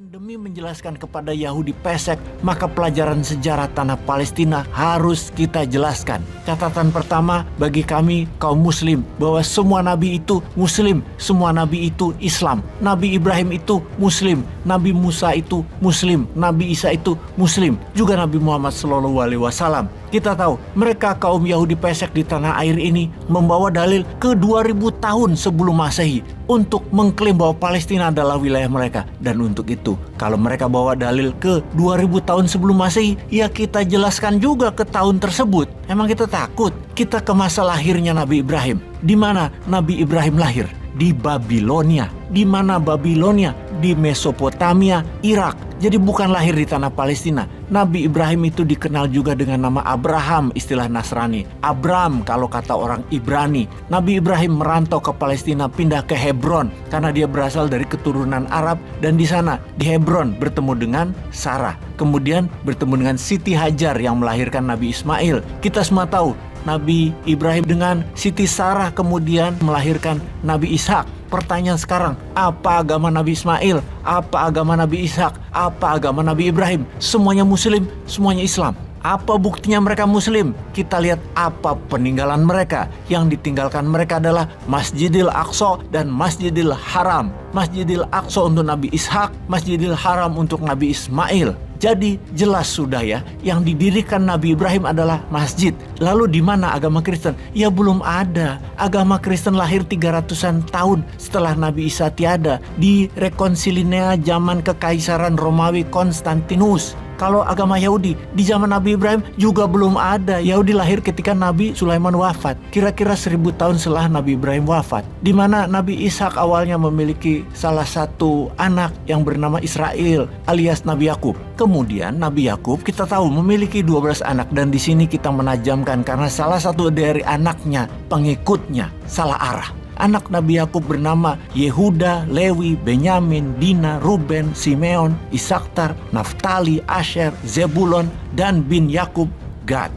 Namun demi menjelaskan kepada Yahudi pesek, maka pelajaran sejarah tanah Palestina harus kita jelaskan. Catatan pertama bagi kami kaum muslim, bahwa semua nabi itu muslim, semua nabi itu Islam. Nabi Ibrahim itu muslim, Nabi Musa itu muslim, Nabi Isa itu muslim, juga Nabi Muhammad SAW. Kita tahu mereka kaum Yahudi pesek di tanah air ini membawa dalil ke 2000 tahun sebelum Masehi untuk mengklaim bahwa Palestina adalah wilayah mereka. Dan untuk itu, kalau mereka bawa dalil ke 2000 tahun sebelum Masehi, ya kita jelaskan juga ke tahun tersebut. Emang kita takut? Kita ke masa lahirnya Nabi Ibrahim. Di mana Nabi Ibrahim lahir? Di Babilonia. Di mana Babilonia? Di Mesopotamia, Irak. Jadi bukan lahir di tanah Palestina. Nabi Ibrahim itu dikenal juga dengan nama Abraham, istilah Nasrani. Abram kalau kata orang Ibrani. Nabi Ibrahim merantau ke Palestina, pindah ke Hebron karena dia berasal dari keturunan Arab, dan di sana di Hebron bertemu dengan Sarah. Kemudian bertemu dengan Siti Hajar yang melahirkan Nabi Ismail. Kita semua tahu Nabi Ibrahim dengan Siti Sarah kemudian melahirkan Nabi Ishak. Pertanyaan sekarang, apa agama Nabi Ismail? Apa agama Nabi Ishak? Apa agama Nabi Ibrahim? Semuanya muslim, semuanya Islam. Apa buktinya mereka muslim? Kita lihat apa peninggalan mereka. Yang ditinggalkan mereka adalah Masjidil Aqsa dan Masjidil Haram. Masjidil Aqsa untuk Nabi Ishak, Masjidil Haram untuk Nabi Ismail. Jadi jelas sudah ya, yang didirikan Nabi Ibrahim adalah masjid. Lalu di mana agama Kristen? Ya belum ada. Agama Kristen lahir 300-an tahun setelah Nabi Isa tiada, di Rekonsilinea zaman Kekaisaran Romawi Konstantinus. Kalau agama Yahudi di zaman Nabi Ibrahim juga belum ada. Yahudi lahir ketika Nabi Sulaiman wafat, kira-kira 1000 tahun setelah Nabi Ibrahim wafat. Di mana Nabi Ishak awalnya memiliki salah satu anak yang bernama Israel alias Nabi Yakub. Kemudian Nabi Yakub kita tahu memiliki 12 anak, dan di sini kita menajamkan karena salah satu dari anaknya, pengikutnya, salah arah. Anak Nabi Yakub bernama Yehuda, Lewi, Benyamin, Dina, Ruben, Simeon, Isaktar, Naftali, Asher, Zebulon, dan bin Yakub, Gad.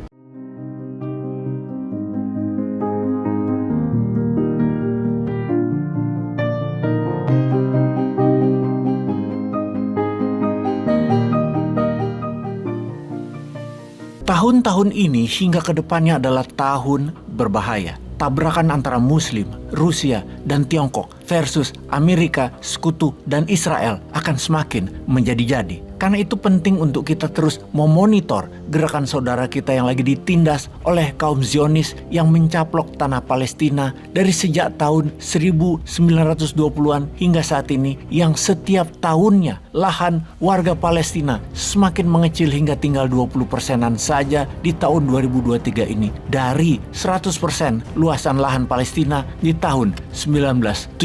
Tahun-tahun ini hingga ke depannya adalah tahun berbahaya. Tabrakan antara Muslim, Rusia, dan Tiongkok versus Amerika, Sekutu, dan Israel akan semakin menjadi-jadi. Karena itu penting untuk kita terus memonitor gerakan saudara kita yang lagi ditindas oleh kaum Zionis yang mencaplok tanah Palestina dari sejak tahun 1920-an hingga saat ini, yang setiap tahunnya lahan warga Palestina semakin mengecil hingga tinggal 20%-an saja di tahun 2023 ini dari 100% luasan lahan Palestina di tahun 1917.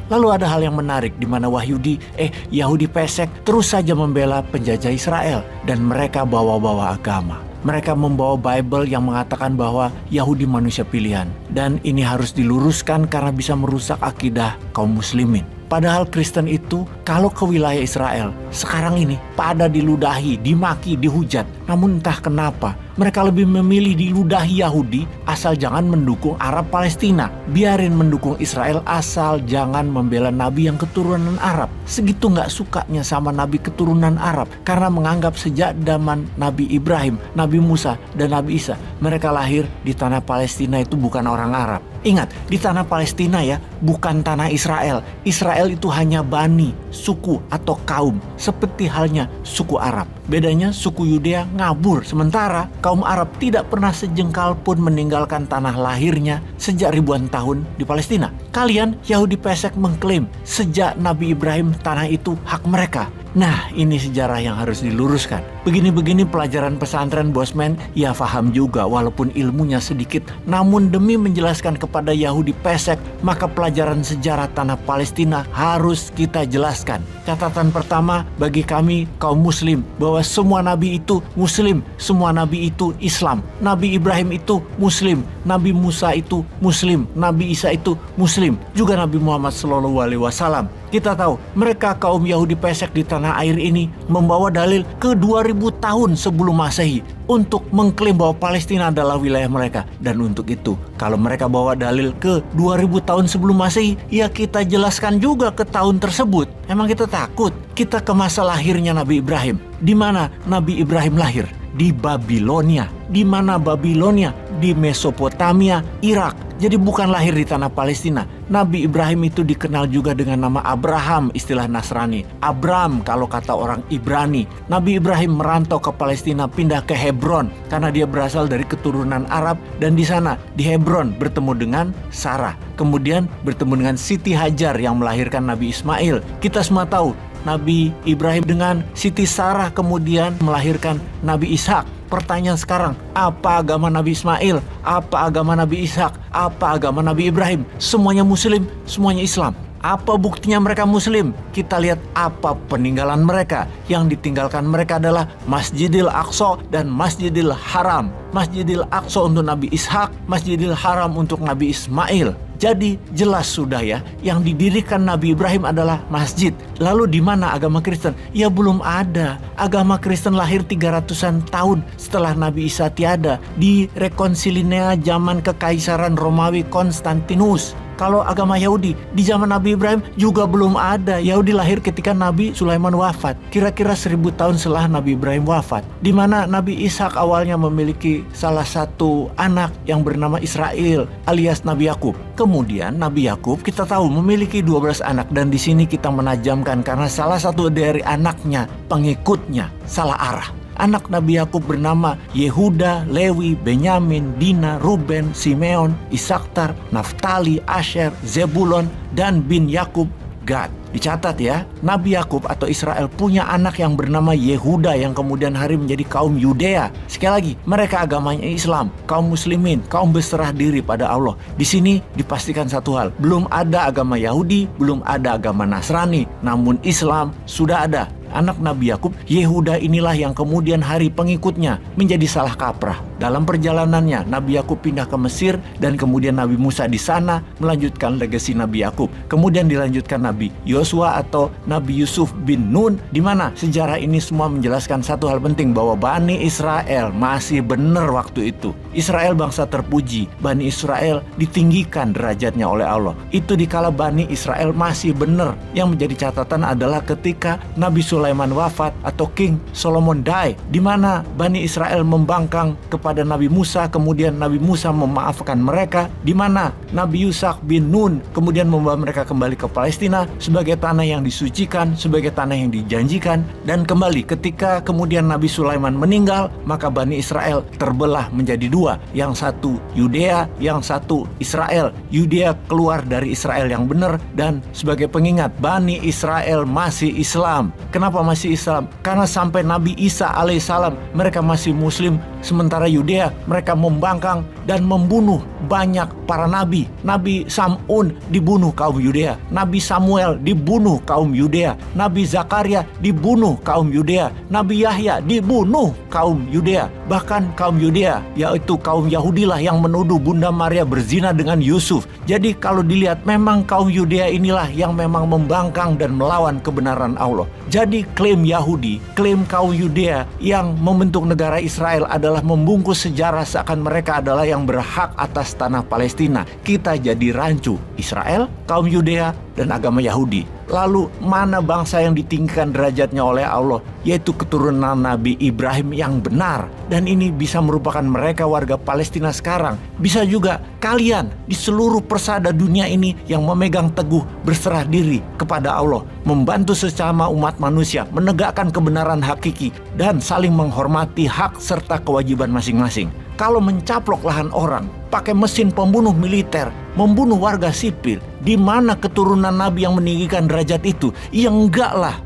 Lalu ada hal yang menarik di mana Yahudi pesek terus saja membela penjajah Israel, dan mereka bawa-bawa agama. Mereka membawa Bible yang mengatakan bahwa Yahudi manusia pilihan, dan ini harus diluruskan karena bisa merusak akidah kaum muslimin. Padahal Kristen itu kalau ke wilayah Israel sekarang ini pada diludahi, dimaki, dihujat. Namun entah kenapa mereka lebih memilih diludahi Yahudi asal jangan mendukung Arab Palestina. Biarin mendukung Israel asal jangan membela Nabi yang keturunan Arab. Segitu gak sukanya sama Nabi keturunan Arab karena menganggap sejak zaman Nabi Ibrahim, Nabi Musa, dan Nabi Isa, mereka lahir di tanah Palestina itu bukan orang Arab. Ingat, di tanah Palestina ya, bukan tanah Israel. Israel itu hanya bani, suku atau kaum, seperti halnya suku Arab. Bedanya suku Yudea ngabur, sementara kaum Arab tidak pernah sejengkal pun meninggalkan tanah lahirnya sejak ribuan tahun di Palestina. Kalian Yahudi pesek mengklaim sejak Nabi Ibrahim tanah itu hak mereka. Nah, ini sejarah yang harus diluruskan. Begini-begini pelajaran pesantren Bosman, ya paham juga walaupun ilmunya sedikit. Namun demi menjelaskan kepada Yahudi pesek, maka pelajaran sejarah tanah Palestina harus kita jelaskan. Catatan pertama bagi kami kaum muslim, bahwa semua nabi itu muslim, semua nabi itu Islam. Nabi Ibrahim itu muslim, Nabi Musa itu muslim, Nabi Isa itu muslim, juga Nabi Muhammad SAW. Kita tahu mereka kaum Yahudi pesek di tanah air ini membawa dalil ke 2000 tahun sebelum Masehi untuk mengklaim bahwa Palestina adalah wilayah mereka. Dan untuk itu, kalau mereka bawa dalil ke 2000 tahun sebelum Masehi, ya kita jelaskan juga ke tahun tersebut. Emang kita takut? Kita ke masa lahirnya Nabi Ibrahim. Di mana Nabi Ibrahim lahir? Di Babilonia. Di mana Babilonia? Di Mesopotamia, Irak. Jadi bukan lahir di tanah Palestina. Nabi Ibrahim itu dikenal juga dengan nama Abraham, istilah Nasrani. Abram kalau kata orang Ibrani. Nabi Ibrahim merantau ke Palestina, pindah ke Hebron karena dia berasal dari keturunan Arab, dan di sana di Hebron bertemu dengan Sarah. Kemudian bertemu dengan Siti Hajar yang melahirkan Nabi Ismail. Kita semua tahu Nabi Ibrahim dengan Siti Sarah kemudian melahirkan Nabi Ishak. Pertanyaan sekarang, apa agama Nabi Ismail? Apa agama Nabi Ishak? Apa agama Nabi Ibrahim? Semuanya Muslim, semuanya Islam. Apa buktinya mereka Muslim? Kita lihat apa peninggalan mereka. Yang ditinggalkan mereka adalah Masjidil Aqsa dan Masjidil Haram. Masjidil Aqsa untuk Nabi Ishak, Masjidil Haram untuk Nabi Ismail. Jadi jelas sudah ya, yang didirikan Nabi Ibrahim adalah masjid. Lalu di mana agama Kristen? Ya belum ada. Agama Kristen lahir 300-an tahun setelah Nabi Isa tiada di Rekonsilinea zaman Kekaisaran Romawi Konstantinus. Kalau agama Yahudi di zaman Nabi Ibrahim juga belum ada. Yahudi lahir ketika Nabi Sulaiman wafat, kira-kira 1000 tahun setelah Nabi Ibrahim wafat. Di mana Nabi Ishak awalnya memiliki salah satu anak yang bernama Israel alias Nabi Yakub. Kemudian Nabi Yakub kita tahu memiliki 12 anak, dan di sini kita menajamkan karena salah satu dari anaknya, pengikutnya, salah arah. Anak Nabi Yakub bernama Yehuda, Lewi, Benyamin, Dina, Ruben, Simeon, Isaktar, Naftali, Asher, Zebulon, dan bin Yakub, Gad. Dicatat ya, Nabi Yakub atau Israel punya anak yang bernama Yehuda yang kemudian hari menjadi kaum Yudea. Sekali lagi, mereka agamanya Islam, kaum muslimin, kaum berserah diri pada Allah. Di sini dipastikan satu hal, belum ada agama Yahudi, belum ada agama Nasrani, namun Islam sudah ada. Anak Nabi Yakub, Yehuda inilah yang kemudian hari pengikutnya menjadi salah kaprah. Dalam perjalanannya, Nabi Yakub pindah ke Mesir, dan kemudian Nabi Musa di sana melanjutkan legasi Nabi Yakub. Kemudian dilanjutkan Nabi Yosua atau Nabi Yusuf bin Nun, di mana sejarah ini semua menjelaskan satu hal penting, bahwa Bani Israel masih benar waktu itu. Israel bangsa terpuji, Bani Israel ditinggikan derajatnya oleh Allah. Itu dikala Bani Israel masih benar. Yang menjadi catatan adalah ketika Nabi Sulaiman wafat atau King Solomon die, di mana Bani Israel membangkang kepada Nabi Musa, kemudian Nabi Musa memaafkan mereka, di mana Nabi Yusak bin Nun kemudian membawa mereka kembali ke Palestina sebagai tanah yang disucikan, sebagai tanah yang dijanjikan. Dan kembali ketika kemudian Nabi Sulaiman meninggal, maka Bani Israel terbelah menjadi dua, yang satu Yudea, yang satu Israel. Yudea keluar dari Israel yang benar, dan sebagai pengingat, Bani Israel masih Islam. Kenapa masih Islam? Karena sampai Nabi Isa alaihissalam mereka masih Muslim, sementara Yudea mereka membangkang dan membunuh banyak para nabi. Nabi Sam'un dibunuh kaum Yudea, Nabi Samuel dibunuh kaum Yudea, Nabi Zakaria dibunuh kaum Yudea, Nabi Yahya dibunuh kaum Yudea. Bahkan kaum Yudea, yaitu kaum Yahudilah yang menuduh Bunda Maria berzina dengan Yusuf. Jadi kalau dilihat, memang kaum Yudea inilah yang memang membangkang dan melawan kebenaran Allah. Jadi klaim Yahudi, klaim kaum Yudea yang membentuk negara Israel adalah membungkus sejarah seakan mereka adalah yang berhak atas tanah Palestina. Kita jadi rancu, Israel, kaum Yudea, dan agama Yahudi. Lalu mana bangsa yang ditinggikan derajatnya oleh Allah, yaitu keturunan Nabi Ibrahim yang benar. Dan ini bisa merupakan mereka warga Palestina sekarang. Bisa juga kalian di seluruh persada dunia ini yang memegang teguh berserah diri kepada Allah, membantu sesama umat manusia menegakkan kebenaran hakiki dan saling menghormati hak serta kewajiban masing-masing. Kalau mencaplok lahan orang, pakai mesin pembunuh militer, membunuh warga sipil, di mana keturunan Nabi yang meninggikan derajat itu? Ya enggak lah.